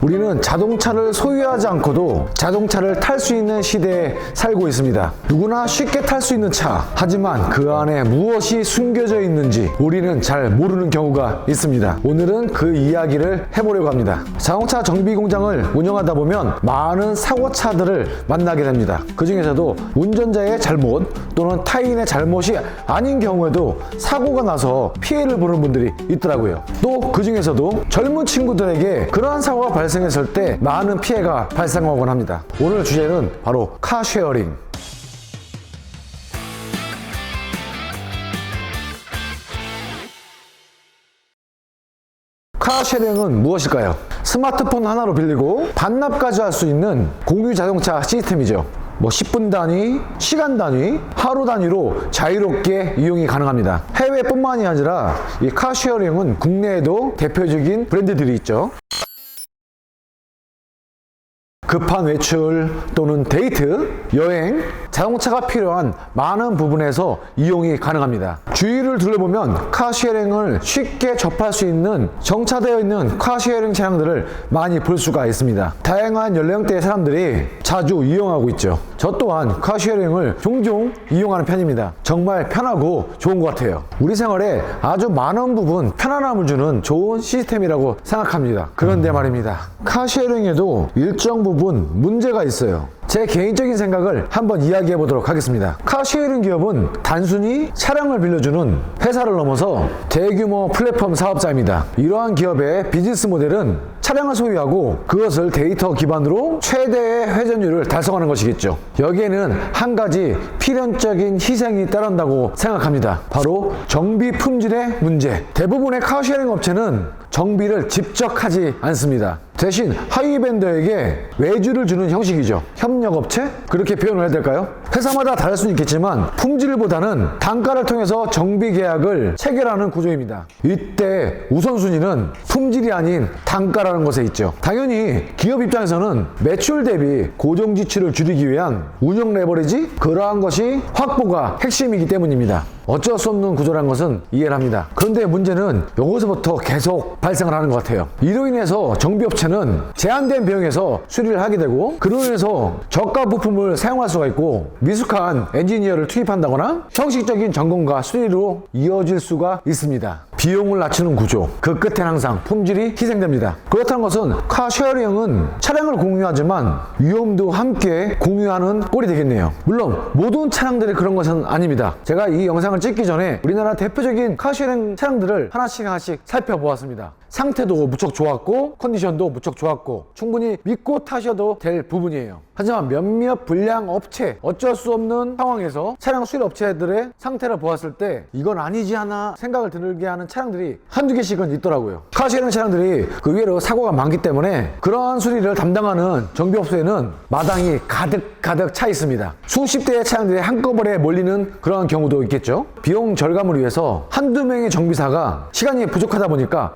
우리는 자동차를 소유하지 않고도 자동차를 탈 수 있는 시대에 살고 있습니다. 누구나 쉽게 탈 수 있는 차, 하지만 그 안에 무엇이 숨겨져 있는지 우리는 잘 모르는 경우가 있습니다. 오늘은 그 이야기를 해보려고 합니다. 자동차 정비 공장을 운영하다 보면 많은 사고차들을 만나게 됩니다. 그 중에서도 운전자의 잘못 또는 타인의 잘못이 아닌 경우에도 사고가 나서 피해를 보는 분들이 있더라고요. 또 그 중에서도 젊은 친구들에게 그러한 사고가 발생했을 때 많은 피해가 발생하곤 합니다. 오늘 주제는 바로 카쉐어링. 카쉐어링은 무엇일까요? 스마트폰 하나로 빌리고 반납까지 할 수 있는 공유 자동차 시스템이죠. 10분 단위, 시간 단위, 하루 단위로 자유롭게 이용이 가능합니다. 해외뿐만이 아니라 이 카쉐어링은 국내에도 대표적인 브랜드들이 있죠. 급한 외출 또는 데이트, 여행, 자동차가 필요한 많은 부분에서 이용이 가능합니다. 주위를 둘러보면 카쉐어링을 쉽게 접할 수 있는 정차되어 있는 카쉐어링 차량들을 많이 볼 수가 있습니다. 다양한 연령대의 사람들이 자주 이용하고 있죠. 저 또한 카쉐어링을 종종 이용하는 편입니다. 정말 편하고 좋은 것 같아요. 우리 생활에 아주 많은 부분 편안함을 주는 좋은 시스템이라고 생각합니다. 그런데 말입니다. 카쉐어링에도 일정 부분 문제가 있어요. 제 개인적인 생각을 한번 이야기해 보도록 하겠습니다. 카쉐어링 기업은 단순히 차량을 빌려주는 회사를 넘어서 대규모 플랫폼 사업자입니다. 이러한 기업의 비즈니스 모델은 차량을 소유하고 그것을 데이터 기반으로 최대의 회전율을 달성하는 것이겠죠. 여기에는 한 가지 필연적인 희생이 따른다고 생각합니다. 바로 정비 품질의 문제. 대부분의 카쉐어링 업체는 정비를 직접 하지 않습니다. 대신 하위 벤더에게 외주를 주는 형식이죠. 협력업체? 그렇게 표현을 해야 될까요? 회사마다 다를 수는 있겠지만 품질보다는 단가를 통해서 정비 계약을 체결하는 구조입니다. 이때 우선순위는 품질이 아닌 단가라는 것에 있죠. 당연히 기업 입장에서는 매출 대비 고정 지출을 줄이기 위한 운영 레버리지? 그러한 것이 확보가 핵심이기 때문입니다. 어쩔 수 없는 구조라는 것은 이해를 합니다. 그런데 문제는 여기서부터 계속 발생을 하는 것 같아요. 이로 인해서 정비업체는 제한된 비용에서 수리를 하게 되고 그로 인해서 저가 부품을 사용할 수가 있고 미숙한 엔지니어를 투입한다거나 형식적인 점검과 수리로 이어질 수가 있습니다. 비용을 낮추는 구조, 그 끝엔 항상 품질이 희생됩니다. 그렇다는 것은 카쉐어링은 차량을 공유하지만 위험도 함께 공유하는 꼴이 되겠네요. 물론 모든 차량들이 그런 것은 아닙니다. 제가 이 영상을 찍기 전에 우리나라 대표적인 카쉐어링 차량들을 하나씩 살펴보았습니다. 상태도 무척 좋았고 컨디션도 무척 좋았고 충분히 믿고 타셔도 될 부분이에요. 하지만 몇몇 불량 업체, 어쩔 수 없는 상황에서 차량 수리 업체들의 상태를 보았을 때 이건 아니지 하나 생각을 들게 하는 차량들이 한두 개씩은 있더라고요. 카쉐어링 차량들이 그 의외로 사고가 많기 때문에 그러한 수리를 담당하는 정비업소에는 마당이 가득 차 있습니다. 수십 대의 차량들이 한꺼번에 몰리는 그러한 경우도 있겠죠. 비용 절감을 위해서 한두 명의 정비사가 시간이 부족하다 보니까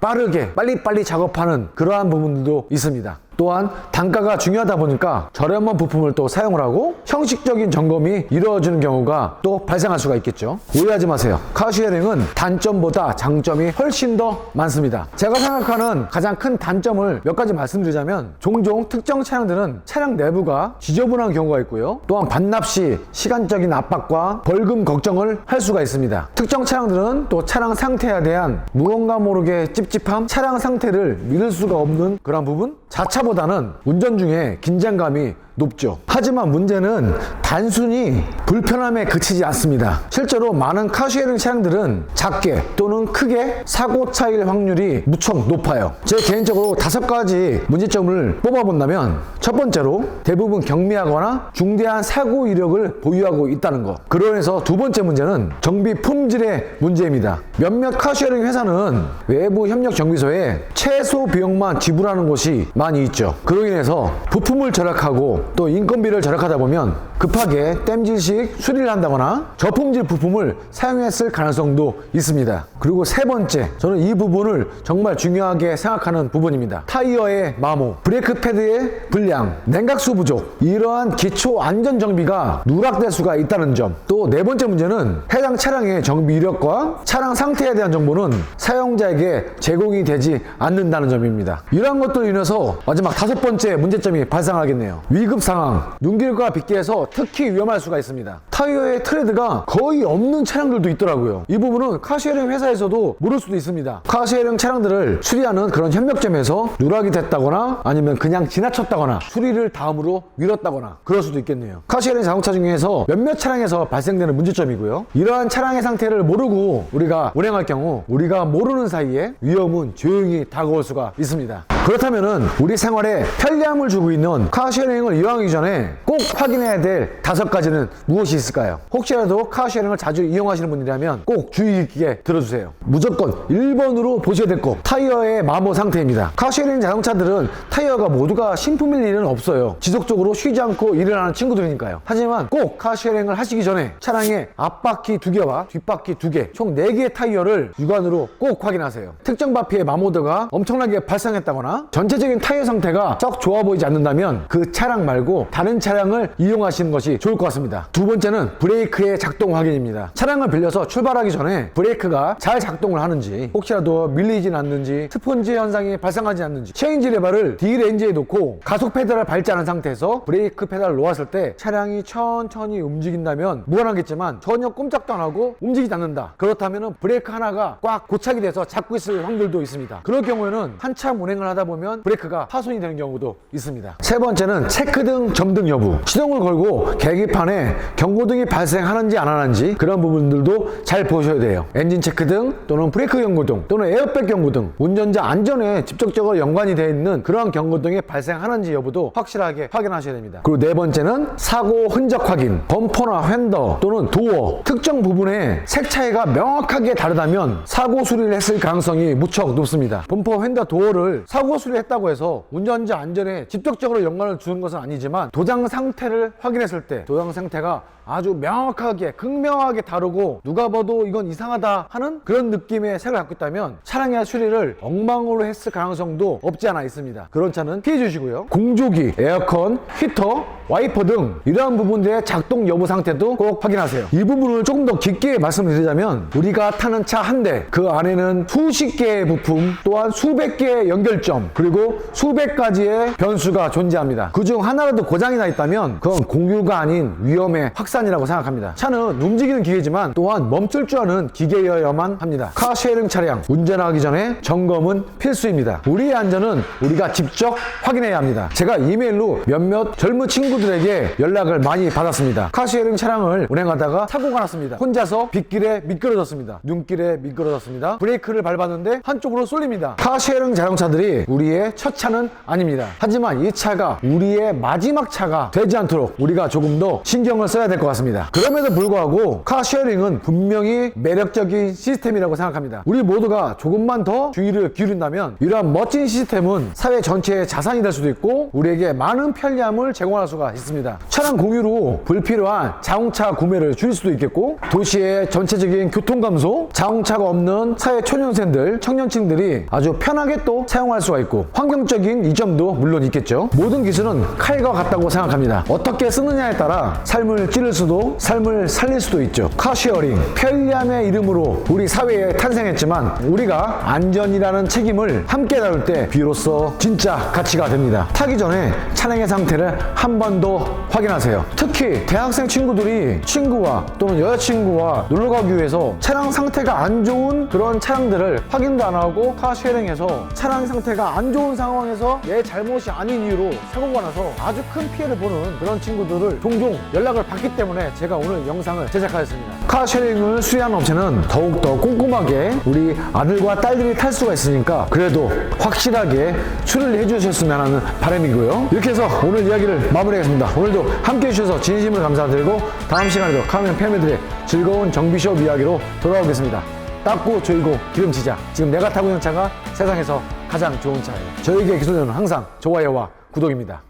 빨리 작업하는 그러한 부분들도 있습니다. 또한 단가가 중요하다 보니까 저렴한 부품을 또 사용을 하고 형식적인 점검이 이루어지는 경우가 또 발생할 수가 있겠죠. 오해하지 마세요. 카쉐어링은 단점보다 장점이 훨씬 더 많습니다. 제가 생각하는 가장 큰 단점을 몇 가지 말씀드리자면 종종 특정 차량들은 차량 내부가 지저분한 경우가 있고요. 또한 반납 시 시간적인 압박과 벌금 걱정을 할 수가 있습니다. 특정 차량들은 또 차량 상태에 대한 무언가 모르게 찝찝함, 차량 상태를 믿을 수가 없는 그런 부분, 자차보다는 운전 중에 긴장감이 높죠. 하지만 문제는 단순히 불편함에 그치지 않습니다. 실제로 많은 카쉐어링 차량들은 작게 또는 크게 사고 차일 확률이 무척 높아요. 제 개인적으로 5가지 문제점을 뽑아본다면 첫 번째로 대부분 경미하거나 중대한 사고 이력을 보유하고 있다는 것. 그로 인해서 두 번째 문제는 정비 품질의 문제입니다. 몇몇 카쉐어링 회사는 외부 협력 정비소에 최소 비용만 지불하는 곳이 많이 있죠. 그로 인해서 부품을 절약하고 또 인건비를 절약하다 보면 급하게 땜질식 수리를 한다거나 저품질 부품을 사용했을 가능성도 있습니다. 그리고 세 번째, 저는 이 부분을 정말 중요하게 생각하는 부분입니다. 타이어의 마모, 브레이크 패드의 불량, 냉각수 부족, 이러한 기초 안전 정비가 누락될 수가 있다는 점. 또 네 번째 문제는 해당 차량의 정비 이력과 차량 상태에 대한 정보는 사용자에게 제공이 되지 않는다는 점입니다. 이러한 것들로 인해서 마지막 다섯 번째 문제점이 발생하겠네요. 위급 상황, 눈길과 빗길에서 특히 위험할 수가 있습니다. 타이어의 트레드가 거의 없는 차량들도 있더라고요. 이 부분은 카시헤링 회사에서도 모를 수도 있습니다. 카시헤링 차량들을 수리하는 그런 협력점에서 누락이 됐다거나 아니면 그냥 지나쳤다거나 수리를 다음으로 미뤘다거나 그럴 수도 있겠네요. 카시헤링 자동차 중에서 몇몇 차량에서 발생되는 문제점이고요. 이러한 차량의 상태를 모르고 우리가 운행할 경우 우리가 모르는 사이에 위험은 조용히 다가올 수가 있습니다. 그렇다면은 우리 생활에 편리함을 주고 있는 카시헤링을 이용하기 전에 꼭 확인해야 될 다섯 가지는 무엇이 있을까요? 혹시라도 카시헤링을 자주 이용하시는 분이라면 꼭 주의 깊게 들어주세요. 무조건 1번으로 보셔야 될 거, 타이어의 마모 상태입니다. 카시헤링 자동차들은 타이어가 모두가 신품일 일은 없어요. 지속적으로 쉬지 않고 일을 하는 친구들이니까요. 하지만 꼭 카시헤링을 하시기 전에 차량의 앞바퀴 2개와 뒷바퀴 2개, 총 4개의 타이어를 육안으로 꼭 확인하세요. 특정 바퀴의 마모드가 엄청나게 발생했다거나 전체적인 타이어 상태가 썩 좋아 보이지 않는다면 그 차량 말고 다른 차량을 이용하시는 것이 좋을 것 같습니다. 두 번째는 브레이크의 작동 확인입니다. 차량을 빌려서 출발하기 전에 브레이크가 잘 작동을 하는지, 혹시라도 밀리진 않는지, 스폰지 현상이 발생하지 않는지, 체인지 레버를 D레인지에 놓고 가속 페달을 밟지 않은 상태에서 브레이크 페달을 놓았을 때 차량이 천천히 움직인다면 무관하겠지만 전혀 꼼짝도 안 하고 움직이지 않는다. 그렇다면 브레이크 하나가 꽉 고착이 돼서 잡고 있을 확률도 있습니다. 그럴 경우에는 한참 운행을 하다 보면 브레이크가 파손이 되는 경우도 있습니다. 세 번째는 체크등, 점등 여부. 시동을 걸고 계기판에 경고등이 발생하는지 안 하는지 그런 부분들도 잘 보셔야 돼요. 엔진 체크등 또는 브레이크 경고등 또는 에어백 경고등, 운전자 안전에 직접적으로 연관이 되어 있는 그러한 경고등이 발생하는지 여부도 확실하게 확인하셔야 됩니다. 그리고 네 번째는 사고 흔적 확인. 범퍼나 휀더 또는 도어 특정 부분에 색 차이가 명확하게 다르다면 사고 수리를 했을 가능성이 무척 높습니다. 범퍼, 휀더, 도어를 사고 수리했다고 해서 운전자 안전에 직접적으로 연관을 주는 것은 아니지만 도장 상태를 확인했을 때 도장 상태가 아주 명확하게 극명하게 다르고 누가 봐도 이건 이상하다 하는 그런 느낌의 색을 갖고 있다면 차량의 수리를 엉망으로 했을 가능성도 없지 않아 있습니다. 그런 차는 피해 주시고요. 공조기, 에어컨, 히터, 와이퍼 등 이러한 부분들의 작동 여부 상태도 꼭 확인하세요. 이 부분을 조금 더 깊게 말씀드리자면 우리가 타는 차 한 대, 그 안에는 수십 개의 부품 또한 수백 개의 연결점 그리고 수백 가지의 변수가 존재합니다. 그중 하나라도 고장이 나 있다면 그건 공유가 아닌 위험의 확산이라고 생각합니다. 차는 움직이는 기계지만 또한 멈출 줄 아는 기계여야만 합니다. 카시헤링 차량 운전하기 전에 점검은 필수입니다. 우리의 안전은 우리가 직접 확인해야 합니다. 제가 이메일로 몇몇 젊은 친구들에게 연락을 많이 받았습니다. 카시헤링 차량을 운행하다가 사고가 났습니다. 혼자서 빗길에 미끄러졌습니다. 눈길에 미끄러졌습니다. 브레이크를 밟았는데 한쪽으로 쏠립니다. 카시헤링 자동차들이 우리의 첫 차는 아닙니다. 하지만 이 차가 우리의 마지막 차가 되지 않도록 우리가 조금 더 신경을 써야 될 것 같습니다. 그럼에도 불구하고 카시헤링은 분명히 매력적인 시스템이라고 생각합니다. 우리 모두가 조금만 더 주의를 기울인다면 이러한 멋진 시스템은 사회 전체의 자산이 될 수도 있고 우리에게 많은 편리함을 제공할 수가 있습니다. 차량 공유로 불필요한 자동차 구매를 줄일 수도 있겠고 도시의 전체적인 교통 감소, 자동차가 없는 사회 초년생들, 청년층들이 아주 편하게 또 사용할 수가 있고 환경적인 이점도 물론 있겠죠. 모든 기술은 칼과 같다고 생각합니다. 어떻게 쓰느냐에 따라 삶을 찌를 수도 삶을 살릴 수도 있죠. 카시어링, 편리함의 이름으로 우리 사회에 탄생했지만 우리가 안전이라는 책임을 함께 다룰 때 비로소 진짜 가치가 됩니다. 타기 전에 차량의 상태를 한 번 더 확인하세요. 특히 대학생 친구들이 친구와 또는 여자친구와 놀러 가기 위해서 차량 상태가 안 좋은 그런 차량들을 확인도 안 하고 카시어링해서 차량 상태가 안 좋은 상황에서 내 잘못이 아닌 이유로 사고가 나서 아주 큰 피해를 보는 그런 친구들을 종종 연락을 받기 때문에 제가 오늘 영상을 제작하였습니다. 카시어링을 수리하는 업체는 더욱더 꼼꼼하게 우리 아들과 딸들이 탈 수가 있으니까 그래도 확실하게 수리를 해주셨으면 하는 바람이고요. 이렇게 해서 오늘 이야기를 마무리하겠습니다. 오늘도 함께 해주셔서 진심으로 감사드리고 다음 시간에도 카멘 패밀리들의 즐거운 정비숍 이야기로 돌아오겠습니다. 닦고 조이고 기름치자. 지금 내가 타고 있는 차가 세상에서 가장 좋은 차예요. 저에게 기술료는 항상 좋아요와 구독입니다.